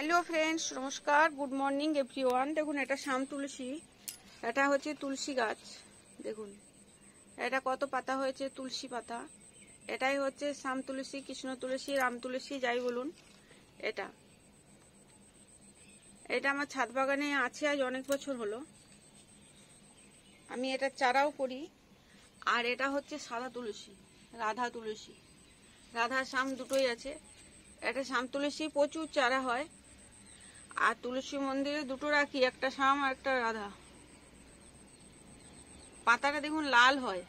Hello friends, নমস্কার, good morning everyone. দেখুন, এটা শাম তুলসী, এটা হচ্ছে তুলসী গাছ। দেখুন এটা কত পাতা হয়েছে, তুলসী পাতা। এটাই হচ্ছে শাম তুলসী, কৃষ্ণ তুলসী, রাম তুলসী, যাই বলুন। এটা এটা আমার ছাদ বাগানে আছে আজ অনেক বছর হলো। আমি এটা চারাও করি। আর এটা হচ্ছে সাদা তুলসী, রাধা তুলসী। রাধা শাম দুটোই আছে। এটা শাম তুলসী প্রচুর চারা হয়। আর তুলসী মন্দিরে দুটো রাখি, একটা শাম আর একটা রাধা। পাতাটা দেখুন লাল হয়,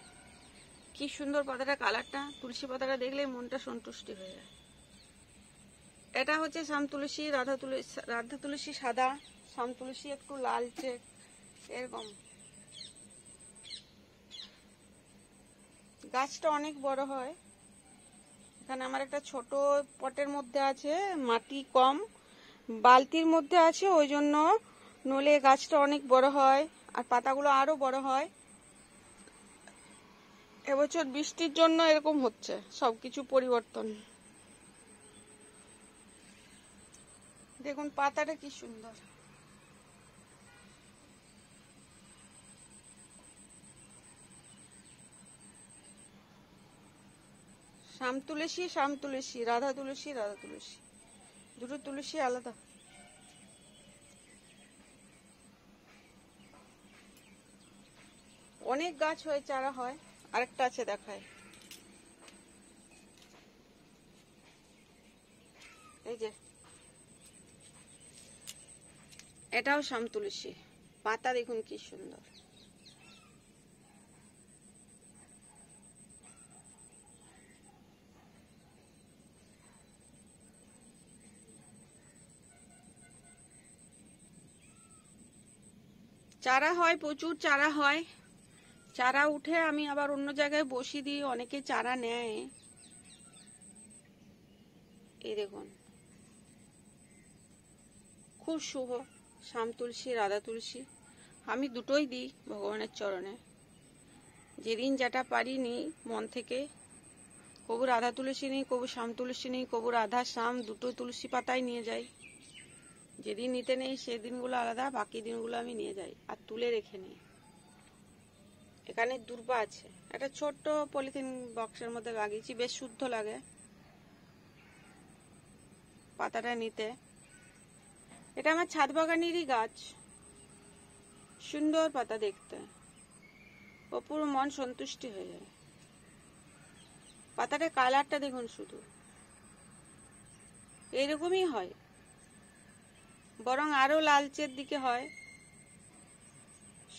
কি সুন্দর পাতাটা, কালারটা। তুলসী পাতাটা দেখলে মনটা সন্তুষ্টি হয়ে যায়। এটা হচ্ছে শাম তুলসী, রাধা তুলসী সাদা, শাম তুলসী একটু লালচে, এরকম। গাছটা অনেক বড় হয়। এখানে আমার একটা ছোট পটের মধ্যে আছে, মাটি কম, বালতির মধ্যে আছে, ওই জন্য নলে গাছটা অনেক বড় হয় আর পাতাগুলো আরো বড় হয়। এবছর বৃষ্টির জন্য এরকম হচ্ছে, সবকিছু পরিবর্তন। দেখুন পাতাটা কি সুন্দর। শাম তুলসী, শাম তুলসী, রাধা তুলসী, রাধা তুলসী, দুটো তুলসী আলাদা। অনেক গাছ হয়ে চারা হয়। আরেকটা আছে দেখায়, এই যে এটাও শাম তুলসী, পাতা দেখুন কি সুন্দর। চারা হয়, প্রচুর চারা হয়। চারা উঠে আমি আবার অন্য জায়গায় বসিয়ে দিই, অনেকে চারা নেয়। এই দেখুন খুব শুভ শাম তুলসী, রাধা তুলসী। আমি দুটোই দিই ভগবানের চরণে, যেদিন যেটা পারি নিই মন থেকে। কবু রাধা তুলসী নেই, কবু শাম তুলসী নেই, কবু রাধা শাম দুটো তুলসী পাতাই নিয়ে যাই। যেদিন নিতে নেই সেদিনগুলো আলাদা, বাকি দিনগুলো আমি নিয়ে যাই আর তুলে রেখে নিই। এখানে দূর্বা আছে, একটা ছোট্ট পলিথিন বক্সের মধ্যে লাগিয়েছি, বেশ শুদ্ধ লাগে পাতাটা নিতে। এটা আমার ছাদ বাগানেরই গাছ, সুন্দর পাতা দেখতে, ও পুরো মন সন্তুষ্টি হয়ে যায়। পাতাটা কালারটা দেখুন, শুধু এইরকমই হয়, বরং আরো লালচের দিকে হয়।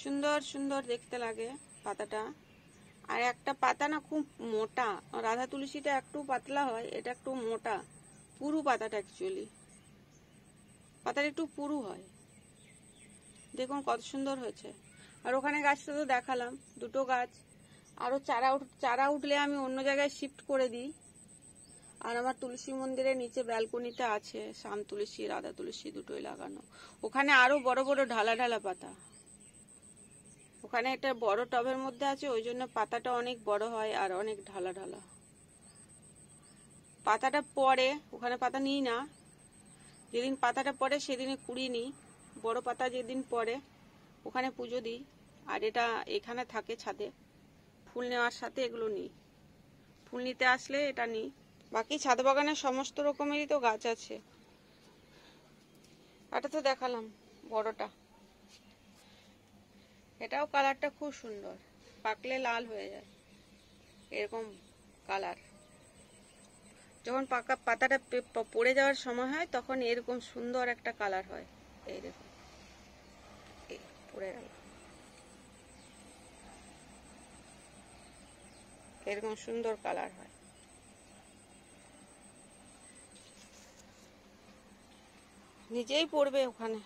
সুন্দর সুন্দর দেখতে লাগে পাতাটা। আর একটা পাতা না খুব মোটা, রাধা তুলসীটা একটু পাতলা হয়, এটা একটু মোটা, পুরু পাতাটা অ্যাকচুয়ালি। পাতাটা একটু পুরু হয়। দেখুন কত সুন্দর হয়েছে। আর ওখানে গাছটা তো দেখালাম, দুটো গাছ। আরো চারা উঠলে আমি অন্য জায়গায় শিফট করে দিই। আর আমার তুলসী মন্দিরের নিচে ব্যালকনিতে আছে শাম তুলসী, রাধা তুলসী দুটোই লাগানো। ওখানে আরো বড় বড় ঢালা ঢালা পাতা। ওখানে একটা বড় টবের মধ্যে আছে, ওই জন্য পাতাটা অনেক বড় হয় আর অনেক ঢালা ঢালা। পাতাটা পড়ে, ওখানে পাতা নিই না। যেদিন পাতাটা পড়ে সেদিনে কুড়িয়ে নিই। বড় পাতা যেদিন পড়ে ওখানে পুজো দিই। আর এটা এখানে থাকে ছাদে, ফুল নেওয়ার সাথে এগুলো নিই। ফুল নিতে আসলে এটা নিই। বাকি ছাদ বাগানে সমস্ত রকমেরই তো গাছ আছে। এটা তো দেখালাম বড়টা, এটাও কালারটা খুব সুন্দর, পাকলে লাল হয়ে যায় এরকম কালার। যখন পাতাটা পড়ে যাওয়ার সময় হয় তখন এরকম সুন্দর একটা কালার হয়। এই দেখুন পড়ে গেল, এরকম সুন্দর কালার হয়। নিজেই পড়বে ওখানে।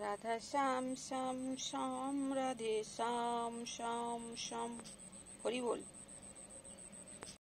রাধা শ্যাম শ্যাম শ্যাম, রাধে শ্যাম শ্যাম শ্যাম, হরি বল।